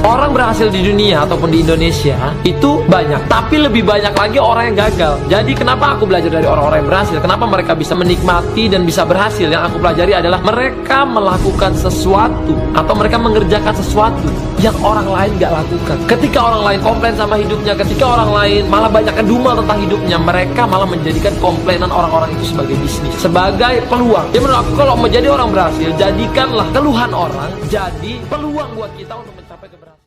Orang berhasil di dunia ataupun di Indonesia itu banyak, tapi lebih banyak lagi orang yang gagal. Jadi kenapa aku belajar dari orang-orang yang berhasil? Kenapa mereka bisa menikmati dan bisa berhasil? Yang aku pelajari adalah mereka melakukan sesuatu atau mereka mengerjakan sesuatu yang orang lain gak lakukan. Ketika orang lain komplain sama hidupnya, ketika orang lain malah banyak ngedumel tentang hidupnya, mereka malah menjadikan komplainan orang-orang itu sebagai bisnis, sebagai peluang. Jadi menurut aku, kalau menjadi orang berhasil, jadikanlah keluhan orang jadi peluang buat kita untuk mencapai keberhasilan.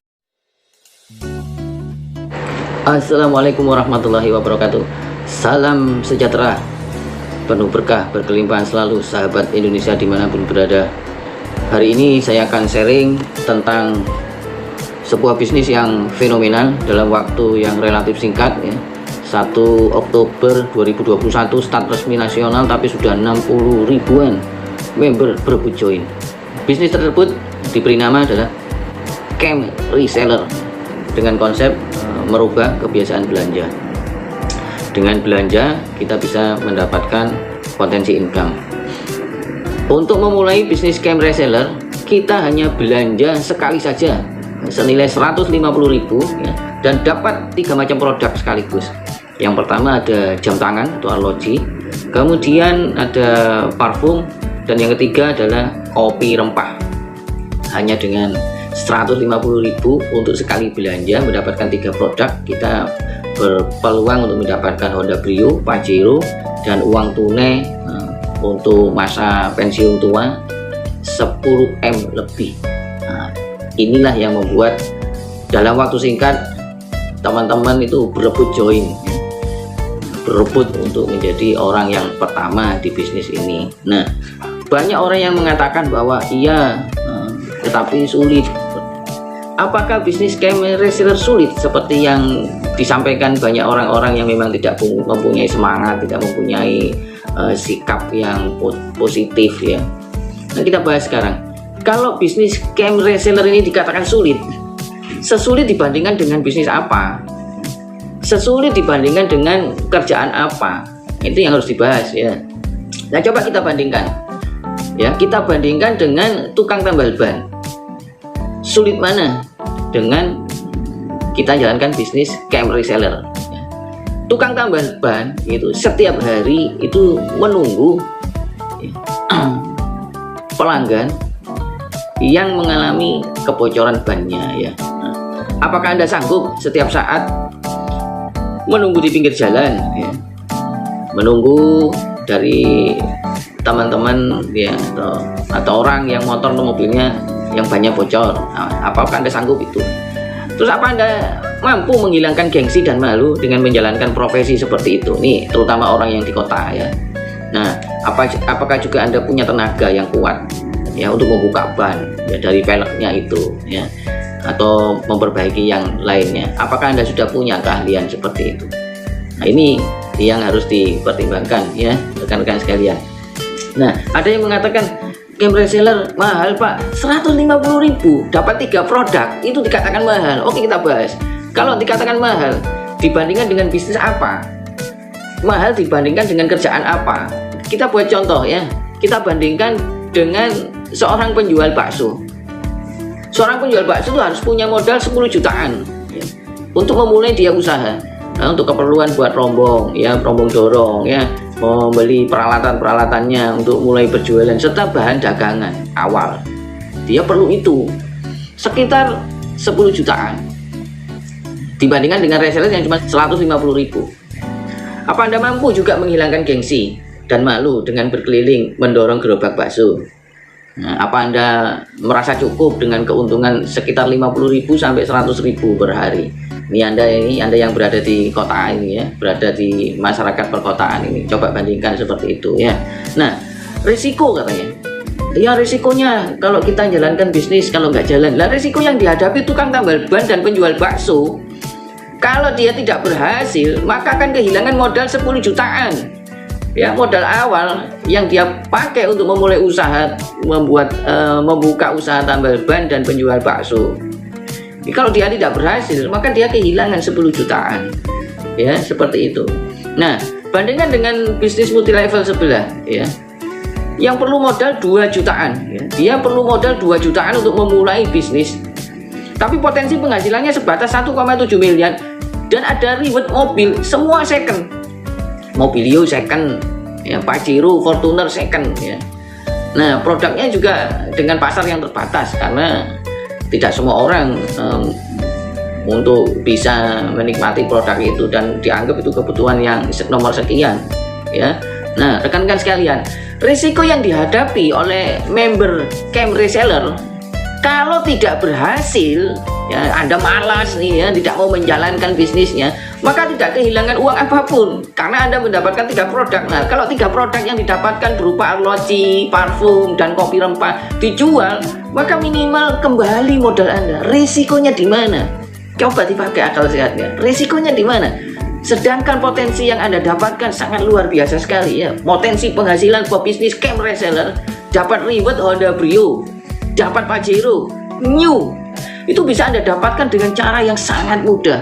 Assalamualaikum warahmatullahi wabarakatuh. Salam sejahtera, penuh berkah, berkelimpahan selalu sahabat Indonesia dimanapun berada. Hari ini saya akan sharing tentang sebuah bisnis yang fenomenal dalam waktu yang relatif singkat ya. 1 Oktober 2021 start resmi nasional, tapi sudah 60 ribuan member berebut join. Bisnis tersebut diberi nama adalah Scam Reseller, dengan konsep merubah kebiasaan belanja. Dengan belanja kita bisa mendapatkan potensi income. Untuk memulai bisnis Scam Reseller, kita hanya belanja sekali saja senilai 150.000 ya, dan dapat 3 macam produk sekaligus. Yang pertama ada jam tangan atau arloji, kemudian ada parfum, dan yang ketiga adalah kopi rempah. Hanya dengan 150.000 untuk sekali belanja mendapatkan 3 produk, kita berpeluang untuk mendapatkan Honda Brio, Pajero, dan uang tunai untuk masa pensiun tua 10M lebih. Nah, inilah yang membuat dalam waktu singkat teman-teman itu berebut join, berebut untuk menjadi orang yang pertama di bisnis ini. Nah, banyak orang yang mengatakan bahwa iya, tetapi sulit. Apakah bisnis Scam Reseller sulit seperti yang disampaikan banyak orang-orang yang memang tidak mempunyai semangat, tidak mempunyai sikap yang positif ya? Nah, kita bahas sekarang. Kalau bisnis Scam Reseller ini dikatakan sulit, sesulit dibandingkan dengan bisnis apa? Sesulit dibandingkan dengan kerjaan apa? Itu yang harus dibahas ya. Nah, coba kita bandingkan ya, kita bandingkan dengan tukang tambal ban. Sulit mana dengan kita jalankan bisnis Scam Reseller? Tukang tambal ban itu setiap hari itu menunggu pelanggan yang mengalami kebocoran bannya ya. Apakah Anda sanggup setiap saat menunggu di pinggir jalan ya, menunggu dari teman-teman ya, atau orang yang motor atau mobilnya yang banyak bocor? Nah, apakah Anda sanggup itu? Terus apa Anda mampu menghilangkan gengsi dan malu dengan menjalankan profesi seperti itu? Nih, terutama orang yang di kota ya. Nah, apakah juga Anda punya tenaga yang kuat ya untuk membuka ban ya dari velgnya itu ya, atau memperbaiki yang lainnya? Apakah Anda sudah punya keahlian seperti itu? Nah, ini yang harus dipertimbangkan ya, rekan-rekan sekalian. Nah, ada yang mengatakan Scam Reseller mahal Pak, 150.000 dapat 3 produk, itu dikatakan mahal. Oke, kita bahas. Kalau dikatakan mahal dibandingkan dengan bisnis apa? Mahal dibandingkan dengan kerjaan apa? Kita buat contoh ya. Kita bandingkan dengan seorang penjual bakso. Seorang penjual bakso itu harus punya modal 10 jutaan ya, untuk memulai dia usaha. Nah, untuk keperluan buat rombong ya, rombong dorong ya, membeli peralatan-peralatannya untuk mulai berjualan serta bahan dagangan awal, dia perlu itu sekitar 10 jutaan dibandingkan dengan reseller yang cuma 150.000. Apa Anda mampu juga menghilangkan gengsi dan malu dengan berkeliling mendorong gerobak bakso? Nah, apa Anda merasa cukup dengan keuntungan sekitar 50.000 sampai 100.000 per hari? Ini Anda yang berada di kota ini ya, berada di masyarakat perkotaan ini, coba bandingkan seperti itu ya. Nah, risiko katanya. Ya, risikonya kalau kita jalankan bisnis, kalau nggak jalan, lah risiko yang dihadapi tukang tambal ban dan penjual bakso, kalau dia tidak berhasil, maka akan kehilangan modal 10 jutaan. Ya, modal awal yang dia pakai untuk memulai usaha, membuka usaha tambal ban dan penjual bakso. Kalau dia tidak berhasil, maka dia kehilangan 10 jutaan. Ya, seperti itu. Nah, bandingkan dengan bisnis multi level sebelah ya, yang perlu modal 2 jutaan ya. Dia perlu modal 2 jutaan untuk memulai bisnis tapi potensi penghasilannya sebatas 1,7 miliar, dan ada reward mobil, semua second, Mobilio second, ya, Pajero, Fortuner second, ya. Nah, produknya juga dengan pasar yang terbatas karena tidak semua orang untuk bisa menikmati produk itu dan dianggap itu kebutuhan yang nomor sekian, ya. Nah, rekan-rekan sekalian, risiko yang dihadapi oleh member camp reseller kalau tidak berhasil, ya, Anda malas nih, ya, tidak mau menjalankan bisnisnya, maka tidak kehilangan uang apapun karena Anda mendapatkan 3 produk. Nah, kalau 3 produk yang didapatkan berupa arloji, parfum, dan kopi rempah dijual, maka minimal kembali modal Anda. Risikonya di mana? Coba dipakai akal sehatnya. Risikonya di mana? Sedangkan potensi yang Anda dapatkan sangat luar biasa sekali, ya. Potensi penghasilan pebisnis camp reseller, dapat reward Honda Brio, dapat Pajero new, itu bisa Anda dapatkan dengan cara yang sangat mudah.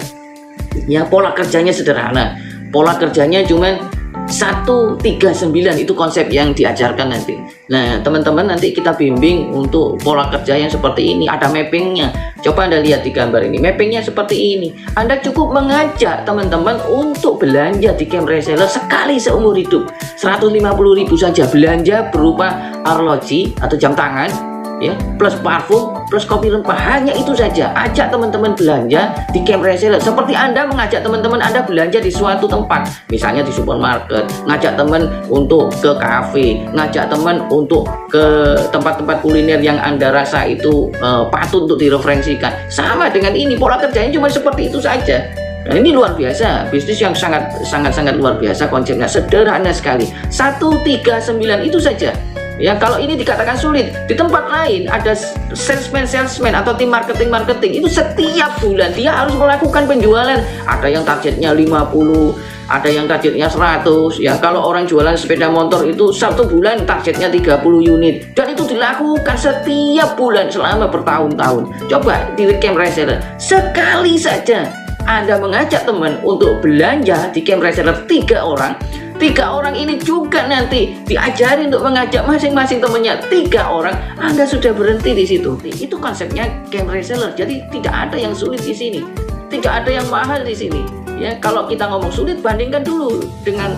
Ya, pola kerjanya sederhana. Pola kerjanya cuman 139, itu konsep yang diajarkan nanti. Nah, teman-teman, nanti kita bimbing untuk pola kerja yang seperti ini, ada mappingnya. Coba Anda lihat di gambar ini, mappingnya seperti ini. Anda cukup mengajak teman-teman untuk belanja di camp reseller sekali seumur hidup, 150.000 saja belanja berupa arloji atau jam tangan, ya, plus parfum, plus kopi rempah, hanya itu saja. Ajak teman-teman belanja di camp reseller seperti Anda mengajak teman-teman Anda belanja di suatu tempat, misalnya di supermarket, ngajak teman untuk ke kafe, ngajak teman untuk ke tempat-tempat kuliner yang Anda rasa itu patut untuk direferensikan. Sama dengan ini, pola kerjanya cuma seperti itu saja. Nah, ini luar biasa, bisnis yang sangat luar biasa, konsepnya sederhana sekali. 139 itu saja. Ya, kalau ini dikatakan sulit, di tempat lain ada salesman atau tim marketing itu setiap bulan dia harus melakukan penjualan. Ada yang targetnya 50, ada yang targetnya 100. Ya, kalau orang jualan sepeda motor itu 1 bulan targetnya 30 unit, dan itu dilakukan setiap bulan selama bertahun-tahun. Coba di camp reseller sekali saja Anda mengajak teman untuk belanja di camp reseller 3 orang. 3 orang ini juga nanti diajari untuk mengajak masing-masing temannya 3 orang. Anda sudah berhenti di situ. Itu konsepnya camp reseller. Jadi tidak ada yang sulit di sini, tidak ada yang mahal di sini. Ya, kalau kita ngomong sulit, bandingkan dulu dengan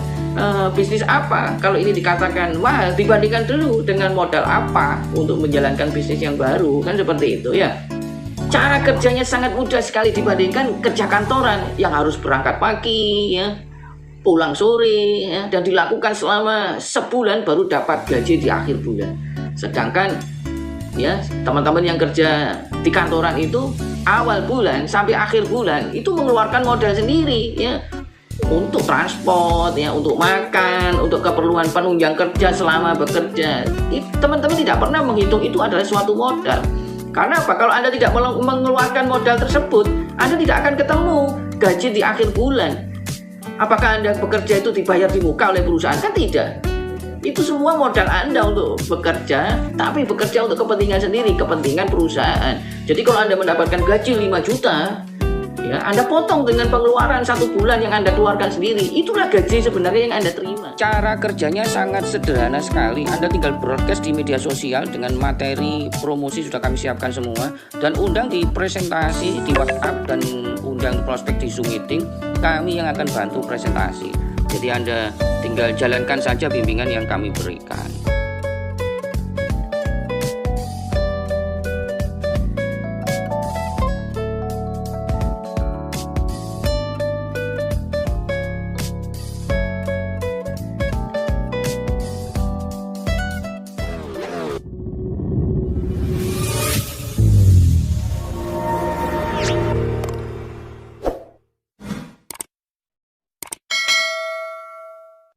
bisnis apa. Kalau ini dikatakan mahal, dibandingkan dulu dengan modal apa untuk menjalankan bisnis yang baru, kan seperti itu, ya. Cara kerjanya sangat mudah sekali dibandingkan kerja kantoran yang harus berangkat pagi, ya, pulang sore, ya, dan dilakukan selama sebulan baru dapat gaji di akhir bulan. Sedangkan, ya, teman-teman yang kerja di kantoran itu awal bulan sampai akhir bulan itu mengeluarkan modal sendiri, ya, untuk transport, ya, untuk makan, untuk keperluan penunjang kerja selama bekerja. Teman-teman tidak pernah menghitung itu adalah suatu modal. Karena apa? Kalau Anda tidak mengeluarkan modal tersebut, Anda tidak akan ketemu gaji di akhir bulan. Apakah Anda bekerja itu dibayar di muka oleh perusahaan? Kan tidak. Itu semua modal Anda untuk bekerja, tapi bekerja untuk kepentingan sendiri, kepentingan perusahaan. Jadi kalau Anda mendapatkan gaji 5 juta, ya, Anda potong dengan pengeluaran 1 bulan yang Anda keluarkan sendiri. Itulah gaji sebenarnya yang Anda terima. Cara kerjanya sangat sederhana sekali. Anda tinggal broadcast di media sosial dengan materi promosi sudah kami siapkan semua, dan undang di presentasi di WhatsApp dan undang prospek di Zoom meeting. Kami yang akan bantu presentasi. Jadi Anda tinggal jalankan saja bimbingan yang kami berikan.